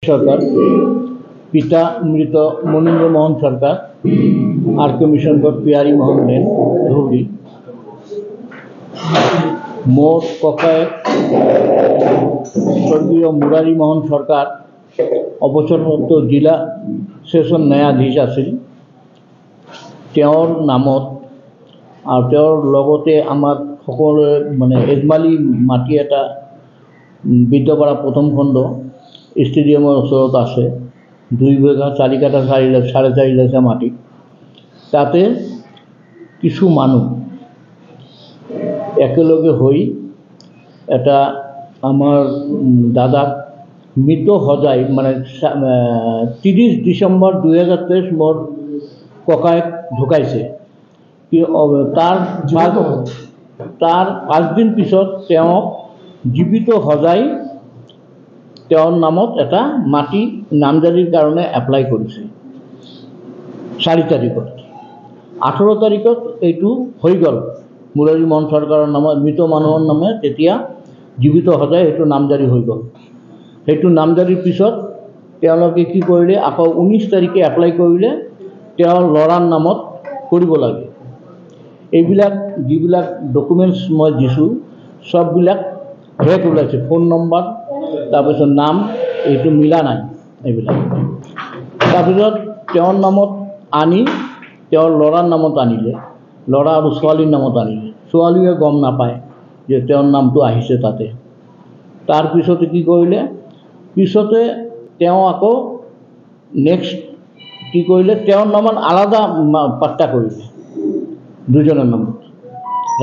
সৰকাৰ, পিতা মৃত মনীন্দ্ৰ মোহন সৰকাৰ, আৰ.কে মিশনগড় পিয়াৰি মোহন দেন ধুবড়ি, মোৰ ককায়েক স্বৰ্গীয় মুৰাৰী মোহন সৰকাৰ অবসৰপ্ৰাপ্ত জিলা সেশন ন্যায়াধীশ আছিল। তেওঁৰ নামত আৰু তেওঁৰ লগতে আমাৰ সকলোৱে মানে এজমালি মাটি এটা বিদ্যাপাৰা প্ৰথম খণ্ড ষ্টেডিয়ামৰ ওচৰত আছে। 2 বিঘা 4 কাঠা 4.5 লাখা মাটি। তাতে কিছু মানুহ একেলগে হৈ এটা আমাৰ দাদাক মৃত সজাই মানে 30 ডিচেম্বৰ 2023 মোৰ ককায়েক ঢুকাইছে। তাৰ 5 দিন পিছত তেওঁক জীৱিত সজাই তেওঁৰ নামত এটা মাটি নামজাৰিৰ কাৰণে এপ্লাই কৰিছে 4 তাৰিখত। 18 তাৰিখত এইটো হৈ গ'ল। মুৰাৰী মোহন সৰকাৰৰ নামত মৃত মানুহৰ নামে তেতিয়া জীৱিত সজাই সেইটো নামজাৰি হৈ গ'ল। সেইটো নামজাৰিৰ পিছত তেওঁলোকে কি কৰিলে, আকৌ 19 তাৰিখে এপ্লাই কৰিলে তেওঁৰ ল'ৰাৰ নামত কৰিব লাগে। এইবিলাক যিবিলাক ডকুমেণ্টছ মই দিছোঁ সববিলাক ফেক ওলাইছে। ফোন নম্বৰ তাৰপিছত নাম এইটো মিলা নাই এইবিলাক। তাৰপিছত তেওঁৰ নামত আনি তেওঁৰ ল'ৰাৰ নামত আনিলে, ল'ৰা আৰু ছোৱালীৰ নামত আনিলে। ছোৱালীয়ে গম নাপায় যে তেওঁৰ নামটো আহিছে তাতে। তাৰপিছতে কি কৰিলে, পিছতে তেওঁ আকৌ নেক্সট কি কৰিলে, তেওঁৰ নামত আলাদা পাট্টা কৰিলে। দুজনৰ নামত,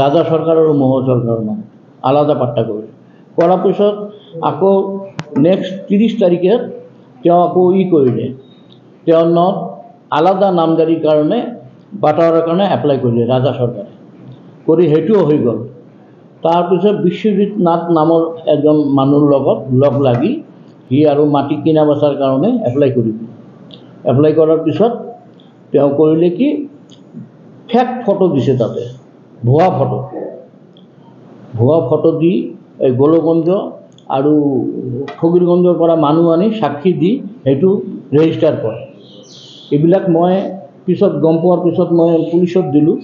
ৰাজা সৰকাৰ আৰু মোহন সৰকাৰৰ নামত আলাদা পাট্টা কৰিলে। কৰাৰ পিছত আকৌ নেক্সট 30 তাৰিখে তেওঁ আকৌ কৰিলে, তেওঁৰ নামত আলাদা নামজাৰিৰ কাৰণে বাটাৱাৰৰ কাৰণে এপ্লাই কৰিলে ৰাজা সৰকাৰে। কৰি সেইটোও হৈ গ'ল। তাৰপিছত বিশ্বজিৎ নাথ নামৰ এজন মানুহৰ লগত লগ লাগি সি আৰু মাটি কিনা বেচাৰ কাৰণে এপ্লাই কৰিলে। এপ্লাই কৰাৰ পিছত তেওঁ কৰিলে কি, ফেক ফটো দিছে তাতে, ভুৱা ফটো দি এই গোলগঞ্জ আৰু ফকীৰগঞ্জৰ পৰা মানুহ আনি সাক্ষী দি সেইটো ৰেজিষ্টাৰ কৰে। এইবিলাক মই পিছত গম পোৱাৰ পিছত মই পুলিচত দিলোঁ।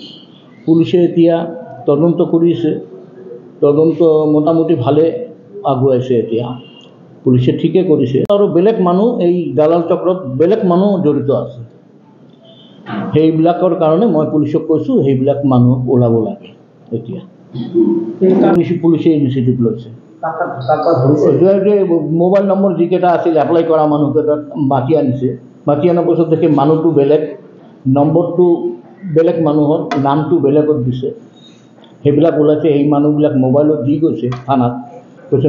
পুলিচে এতিয়া তদন্ত কৰিছে। তদন্ত মোটামুটি ভালে আগুৱাইছে এতিয়া, পুলিচে ঠিকে কৰিছে। আৰু বেলেগ মানুহ এই দালাল চক্ৰত বেলেগ মানুহ জড়িত আছে। সেইবিলাকৰ কাৰণে মই পুলিচক কৈছোঁ সেইবিলাক মানুহ ওলাব লাগে। এতিয়া পুলিচে ইনিচিয়েটিভ লৈছে। মোবাইল নম্বৰ যিকেইটা আছিল এপ্লাই কৰা মানুহকেইটাক মাতি আনিছে। মাতি অনাৰ পিছত দেখি মানুহটো বেলেগ, নম্বৰটো বেলেগ মানুহৰ, নামটো বেলেগত দিছে। সেইবিলাক ওলাইছে। সেই মানুহবিলাক মোবাইলত দি গৈছে থানাত, কৈছে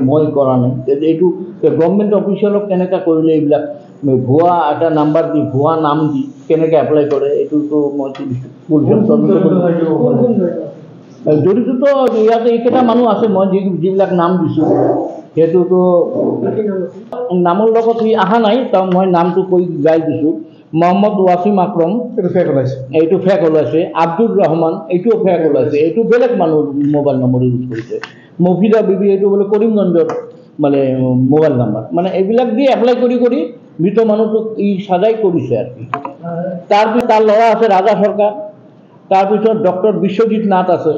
মই কৰা নাই। এইটো গভৰ্ণমেণ্ট অফিচিয়েলক কেনেকৈ কৰিলে, এইবিলাক ভুৱা এটা নাম্বাৰ দি ভুৱা নাম দি কেনেকৈ এপ্লাই কৰে, এইটোতো মই পুলিচক জড়িততো ইয়াতে এইকেইটা মানুহ আছে। মই যিবিলাক নাম দিছোঁ সেইটোতো নামৰ লগত সি অহা নাই। তাৰ মই নামটো কৈ গাই দিছোঁ। মহম্মদ ৱাছিম আকৰম, এইটো ফেক ওলাইছে। আব্দুৰ ৰহমান, এইটোও ফেক ওলাইছে। এইটো বেলেগ মানুহৰ মোবাইল নম্বৰ ইউজ কৰিছে। মফিদা বিবি, এইটো বোলে কৰিমগঞ্জৰ মানে মোবাইল নাম্বাৰ। মানে এইবিলাক দি এপ্লাই কৰি মৃত মানুহটোক ই সাজাই কৰিছে আৰু কি। তাৰপিছত তাৰ ল'ৰা আছে ৰাজা সৰকাৰ। তাৰপিছত ডক্টৰ বিশ্বজিৎ নাথ আছে,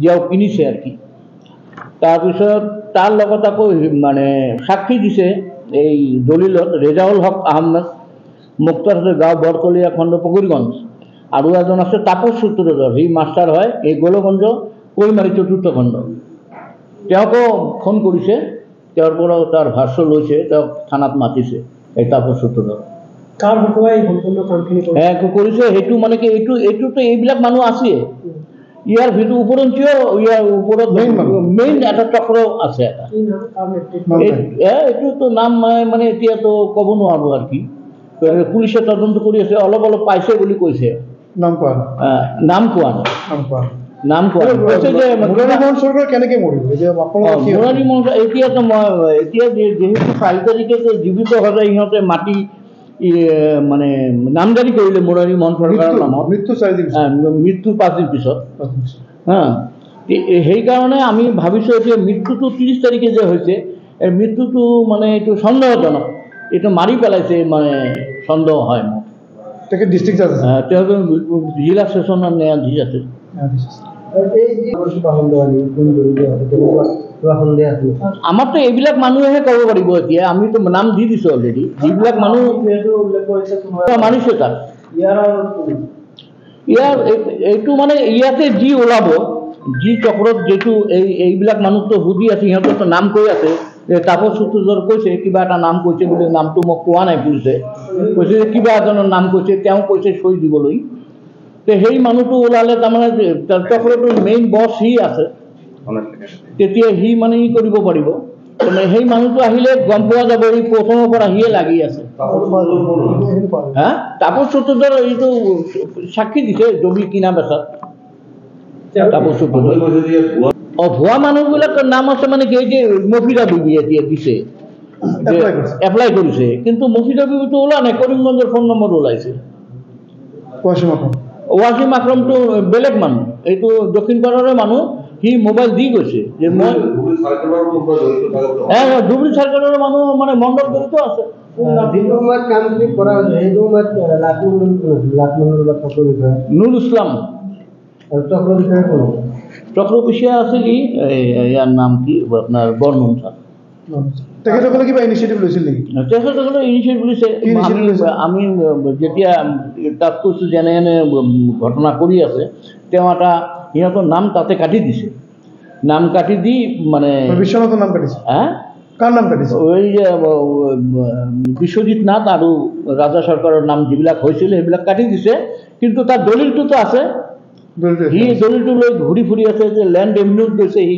যিও কিনিছে আৰু কি। তাৰপিছত তাৰ লগত আকৌ মানে সাক্ষী দিছে এই দলিলত ৰেজাউল হক আহমেদ, মুক্তাৰ গাঁও বৰকলীয়া খণ্ড ফকীৰগঞ্জ, আৰু এজন আছে তাপস সূত্ৰধৰ, সি মাষ্টাৰ হয় এই গোলগঞ্জ কৈমাৰী 4ৰ্থ খণ্ড। তেওঁকো ফোন কৰিছে, তেওঁৰ পৰাও তাৰ ভাষ্য লৈছে, তেওঁক থানাত মাতিছে এই তাপস সূত্ৰধৰ। কৰিছে সেইটো মানে কি, এইটোতো এইবিলাক মানুহ আছে। ইয়াৰ ভিতৰত উপৰঞ্চিও ইয়াৰ ওপৰত মেইন এটা চক্ৰ আছে এটা। এইটোতো নাম মানে এতিয়াতো ক'ব নোৱাৰো আৰু কি। পুলিচে তদন্ত কৰি আছে, অলপ পাইছে বুলি কৈছে। নাম কোৱা কৈছে যে মুৰাৰী মোহন সৰকাৰ কেনেকৈ মৰিব মুৰাৰী মোহন। এতিয়াতো মই যিহেতু 4 তাৰিখে জীৱিত সজাই সিহঁতে মাটি মানে নামজাৰি কৰিলে মুৰাৰী মোহন সৰকাৰৰ নামত। মৃত্যুৰ 5 দিন পিছত সেইকাৰণে আমি ভাবিছোঁ এতিয়া মৃত্যুটো 30 তাৰিখে যে হৈছে, এই মৃত্যুটো মানে এইটো সন্দেহজনক। এইটো মাৰি পেলাইছে মানে সন্দেহ হয় মোক। তাকে ডিষ্ট্ৰিক্ট জাজ আছে, তেওঁলোকে জিলা ছেছনৰ ন্যায়াধীশ আছে। আমাৰতো এইবিলাক মানুহেহে ক'ব পাৰিব এতিয়া, আমিতো নাম দি দিছোঁ অলৰেডি। যিবিলাক মানুহ মানিছে তাক ইয়াৰ এইটো মানে ইয়াতে যি ওলাব, যি চক্ৰত যিটো এইবিলাক মানুহতো সুধি আছে, সিহঁতৰতো নাম কৈ আছে। তাপস চুতুজৰ কৈছে কিবা এটা নাম কৈছে বুলি, নামটো মোক কোৱা নাই পুলিচে, কৈছে যে কিবা এজনৰ নাম কৈছে, তেওঁ কৈছে চৈ দিবলৈ। সেই মানুহটো ওলালে তাৰমানে চক্ৰটোৰ মেইন বছ সি আছে, তেতিয়া সি মানে ই কৰিব পাৰিব। সেই মানুহটো আহিলে গম পোৱা যাব সি প্ৰথমৰ পৰা আহিয়ে লাগি আছে। হা তাপস চুতুজৰ এইটো সাক্ষী দিছে জমি কিনা বেচাত। তাপস চুতুজৰ ভুৱা মানুহবিলাকৰ নাম আছে মানে কি, এই যে মফিদা বিবি এতিয়া দিছে, এপ্লাই কৰিছে, কিন্তু মফিদা বিবিটো ওলোৱা নাই, কৰিমগঞ্জৰ ফোন নম্বৰ ওলাইছে। ৱাছিম আকৰমটো বেলেগ মানুহ, এইটো দক্ষিণ পাৰৰে মানুহ। সি মোবাইল দি গৈছে যে মই ধুবুৰী চাৰ্কেলৰ মানুহ, মানে মণ্ডল জড়িত আছে। নুৰ ইছলাম চক্ৰ পিছিয়া আছিল ই, ইয়াৰ নাম কি আপোনাৰ বৰ্মন ছাৰ। তেখেতসকলে কিবা ইনিচিয়েটিভ লৈছিল নেকি? তেখেতসকলে ইনিচিয়েটিভ লৈছে। আমি যেতিয়া তাত কৈছোঁ যে এনে ঘটনা কৰি আছে, তেওঁ এটা সিহঁতৰ নাম তাতে কাটি দিছে। নাম কাটি দি মানে বিশ্বনাথৰ নাম কাটিছে। কাৰ নাম কাটিছে? এই যে বিশ্বজিৎ নাথ আৰু ৰাজা চৰকাৰৰ নাম যিবিলাক হৈছিল সেইবিলাক কাটি দিছে, কিন্তু তাৰ দলিলটোতো আছে। সি দলিলটো লৈ ঘূৰি ফুৰি আছে যে লেণ্ড ৰেভিনিউত গৈছে সি,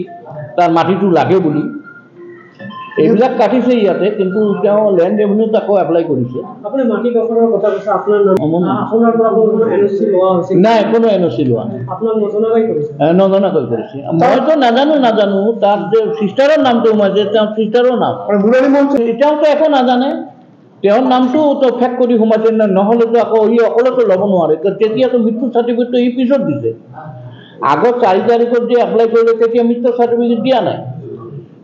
তাৰ মাটিটো লাগে বুলি। এইবিলাক কাটিছে ইয়াতে, কিন্তু তেওঁ লেণ্ড ৰেভিনিউত আকৌ এপ্লাই কৰিছে। নাই, কোনো এনঅ'চি লোৱা নাই, নজনাকৈ কৰিছে। মইতো নাজানো তাত যে চিষ্টাৰৰ নামটো সোমাইছে, তেওঁৰ চিষ্টাৰৰ নাম তেওঁতো একো নাজানে। তেওঁৰ নামটো ফেক কৰি সোমাইছে, নহ'লেতো আকৌ সি অকলেতো ল'ব নোৱাৰে। তেতিয়াতো মৃত্যু চাৰ্টিফিকেটটো সি পিছত দিছে। আগত 4 তাৰিখত যে এপ্লাই কৰিলে তেতিয়া মৃত্যু চাৰ্টিফিকেট দিয়া নাই।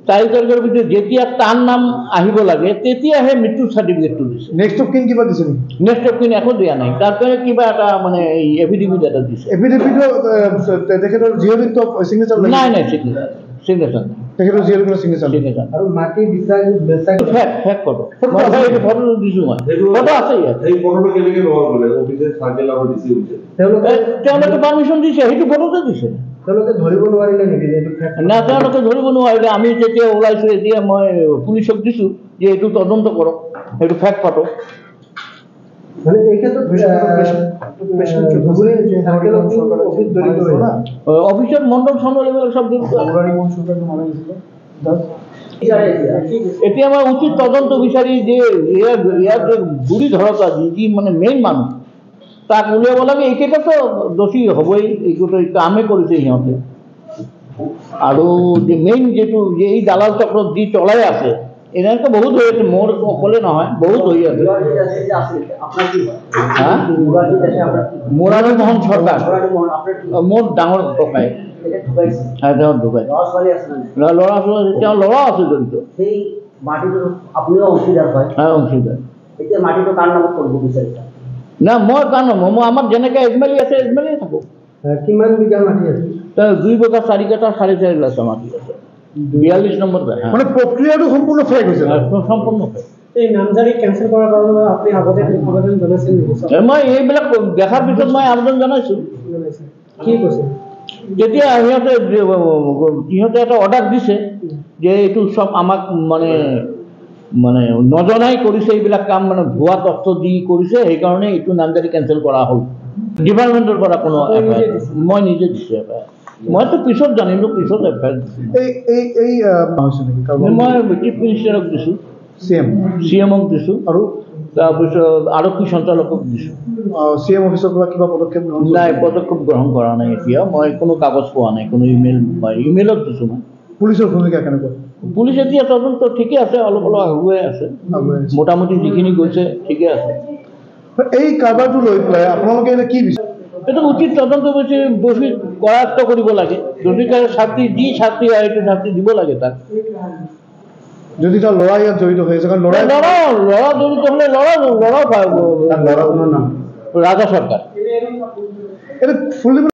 4 তাৰিখৰ ভিতৰত যেতিয়া তাৰ নাম আহিব লাগে তেতিয়াহে মৃত্যু চাৰ্টিফিকেটটো দিছে। নেক্সট অফ কিন কিবা দিছে নেকি? নেক্সট অফ কিন একো দিয়া নাই, তাৰপৰা কিবা এটা মানে এফিডেভিট এটা দিছে। এফিডেভিটৰ তেখেতৰ জিঅ'বিটো চিগনেচাৰ নাই, চিগনেচাৰ নাই। তেখেতৰ জিঅ'বিটো চিগনেচাৰ আৰু মাটি ফেক ফটো দিছোঁ মই, ফটো আছে ইয়াত। তেওঁলোকে পাৰ্মিশ্যন দিছে, সেইটো ফটোতে দিছে। ধৰিব নোৱাৰিলে নেকি? না, তেওঁলোকে ধৰিব নোৱাৰিলে। আমি যেতিয়া ওলাইছোঁ এতিয়া মই পুলিচক দিছোঁ যে এইটো তদন্ত কৰক, সেইটো ফেক ফটো। মানে এই ক্ষেত্ৰত অফিচত মণ্ডল চণ্ডল এইবিলাক চব জড়িত। এতিয়া মই উচিত তদন্ত বিচাৰি যে ইয়াৰ যে গুৰি ধৰক যি মানে মেইন মানুহ তাক উলিয়াব লাগে। এইকেইটাতো দোষী হ'বই, এইকেইটা কামেই কৰিছে সিহঁতে। আৰু যে মেইন যিটো যে এই দালাল চক্ৰত যি চলাই আছে, এনেকৈ বহুত হৈ আছে, মোৰ অকলে নহয়, বহুত হৈ আছে। মুৰাৰী মোহন চৰকাৰ মোৰ ডাঙৰ ককাই, তেওঁ ঢুকাই। ল'ৰা ছোৱালী, তেওঁ ল'ৰা আছে জড়িত। অংশীদাৰ। না, মই কাৰ নাম, মই আমাৰ যেনেকৈ এজমেলি আছে এজমেলিয়ে থাকোঁ। কিমান বিঘা মাটি আছে? 2 বিঘা 4 কাঠা 4.5 লাখ মাটি আছে, 42 নম্বৰ। মানে প্ৰক্ৰিয়াটো সম্পূৰ্ণ ফেক হৈছে, সম্পূৰ্ণ ফেক। এই নামজাৰি কেঞ্চেল কৰাৰ কাৰণে আপুনি আগতে আবেদন জনাইছিল নেকি? মই এইবিলাক দেখাৰ পিছত মই আবেদন জনাইছোঁ। কি কৈছে? তেতিয়া সিহঁতে এটা অৰ্ডাৰ দিছে যে এইটো চব আমাক মানে নজনাই কৰিছে, এইবিলাক কাম মানে ভুৱা তথ্য দি কৰিছে, সেইকাৰণে এইটো নামজাৰি কেঞ্চেল কৰা হ'ল। ডিপাৰ্টমেণ্টৰ পৰা কোনো মই নিজে দিছোঁ। মইতো পিছত জানিলোঁ, পিছত মই চিফ মিনিষ্টাৰক দিছোঁ, CM-ক দিছোঁ, আৰু তাৰপিছত আৰক্ষী সঞ্চালকক দিছোঁ। CM অফিচৰ পৰা কিবা পদক্ষেপ নাই, পদক্ষেপ গ্ৰহণ কৰা নাই। এতিয়া মই কোনো কাগজ পোৱা নাই, কোনো ইমেইলত দিছোঁ মই। পুলিচৰ ভূমিকা কেনেকুৱা? পুলিচ এতিয়া তদন্ত ঠিকে আছে, অলপ আগুৱাই আছে, মোটামুটি যিখিনি গৈছে ঠিকে আছে। এই কাৰবাৰটো লৈ পেলাই আপোনালোকে এতিয়া কি বিচাৰে? এইটো উচিত তদন্ত বেছি দোষী কৰায়ত্ব কৰিব লাগে। দোষীকাৰে শাস্তি যি শাস্তি হয় সেইটো শাস্তি দিব লাগে তাক। যদি তাৰ ল'ৰা ইয়াত জড়িত হৈ আছে, কাৰণ ল'ৰাই ল'ৰা জড়িত হ'লে ল'ৰাও ল'ৰাজনৰ নাম ৰাজা চৰকাৰ। এটা ফুল